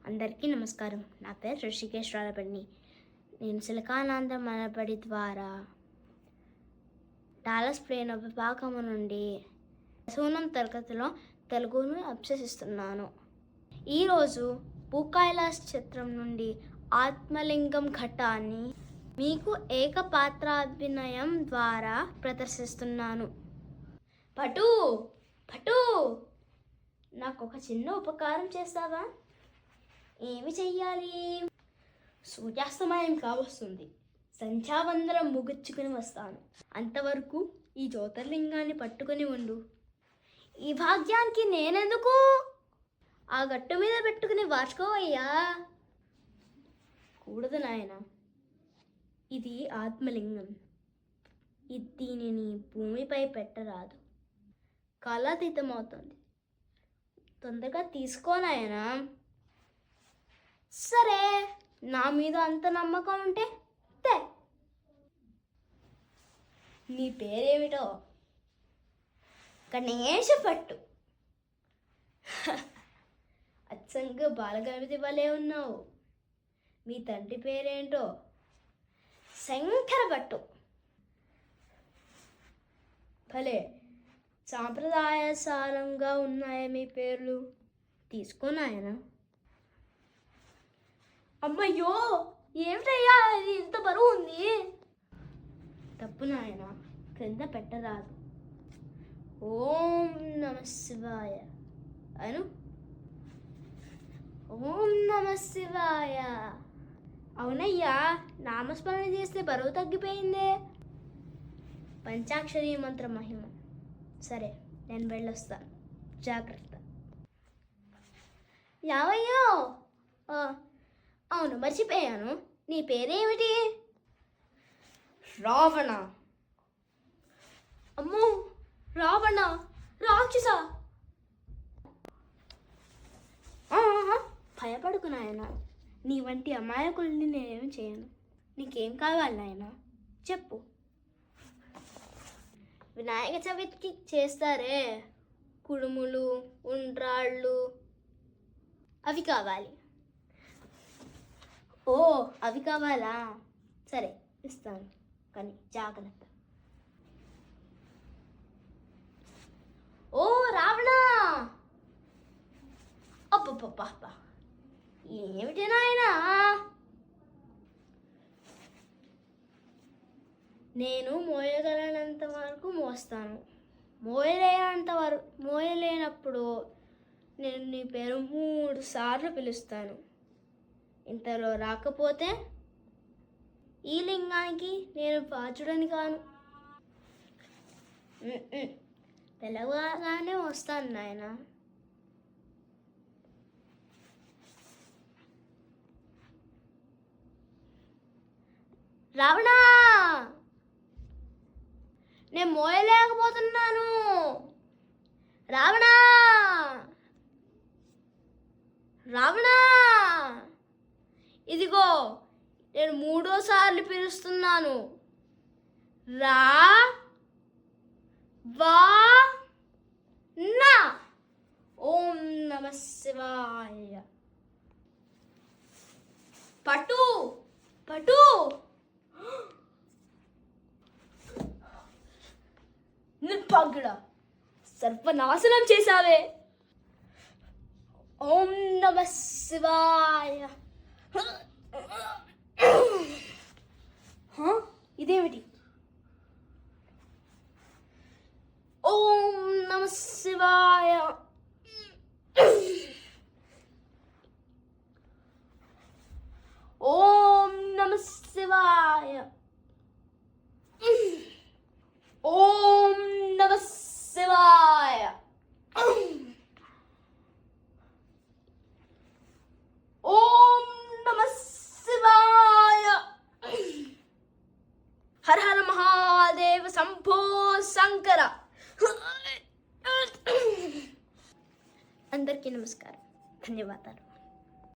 అందరికీ నమస్కారం. నా పేరు ఋషికేష్ రాలపడిని. నేను సిలికానాంధ్ర మనబడి ద్వారా డాలస్ ప్లేన్ విభాగము నుండి సూనం తరగతిలో తెలుగును అభ్యసిస్తున్నాను. ఈరోజు భూకైలాస్ చిత్రం నుండి ఆత్మలింగం ఘట్టాన్ని మీకు ఏకపాత్రాభినయం ద్వారా ప్రదర్శిస్తున్నాను. పటు పటు నాకు ఒక చిన్న ఉపకారం చేస్తావా? ఏమి చెయ్యాలి? సూర్యాస్తమయం కావస్తుంది. సంధ్యావందనం ముగించుకుని వస్తాను. అంతవరకు ఈ జ్యోతిర్లింగాన్ని పట్టుకుని ఉండు. ఈ భాగ్యానికి నేనెందుకు? ఆ గట్టు మీద పెట్టుకుని వాచుకోవయ్యా. కూడదు నాయన, ఇది ఆత్మలింగం. దీనిని భూమిపై పెట్టరాదు. కాలాతీతం అవుతుంది. తొందరగా తీసుకోనాయనా. సరే, నా మీద అంత నమ్మకం ఉంటే తే. నీ పేరేమిటో? గణేష పట్టు. అచ్చంగా బాలగణపతి వలె ఉన్నావు. మీ తండ్రి పేరేంటో? శంకర పట్టు. భలే సాంప్రదాయసారంగా ఉన్నాయా మీ పేర్లు? తీసుకోనాయనా. అమ్మయ్యో, ఏమిటయ్యా ఇది ఇంత బరువు ఉంది? తప్పు నాయన, క్రింద పెట్టరాదు. ఓం నమ శివాయ అను. ఓం నమ శివాయ. అవునయ్యా, నామస్మరణ చేస్తే బరువు తగ్గిపోయిందే. పంచాక్షరి మంత్ర మహిమ. సరే, నేను వెళ్ళొస్తాను. జాగ్రత్త. యావయ్యో, అవును మర్చిపోయాను. నీ పేరేమిటి? రావణ. అమ్మో, రావణ రాక్షస. భయపడుకు నాయన. నీ వంటి అమాయకుల్ని నేనేం చేయను. నీకేం కావాలి నాయన, చెప్పు. వినాయక చవితికి చేస్తారే కుడుములు, ఉండ్రాళ్ళు, అవి కావాలి. ఓ, అవి కావాలా? సరే, ఇస్తాను, కానీ జాగ్రత్త. ఓ రావణ, అబ్బబ్బబ్బ, ఏమిటి నాయనా? నేను మోయగలనంత వరకు మోస్తాను. మోయలేనప్పుడు నేను నీ పేరు 3 సార్లు పిలుస్తాను. ఇంతలో రాకపోతే ఈ లింగానికి నేను బాధ్యుడని కాను. పిలవగానే వస్తాను నాయన. రావణ, నేను మోయలేకపోతున్నాను. రావణ, రావణ, ఇదిగో నేను 3వ సార్లు పిలుస్తున్నాను. రా వా నా. ఓం నమ శివాయ. పటు పటు. నిర్భాగ్యుడా, సర్వనాశనం చేశావే. ఓం నమ శివాయ. ఇదేమిటి? ఓం నమ శివాయ. ఓం నమ శివాయ. ఓం నమ శివాయ. ఓం నమ శివాయ. హర హర మహాదేవ శంభో శంకర. అందరికీ నమస్కారం, ధన్యవాదాలు.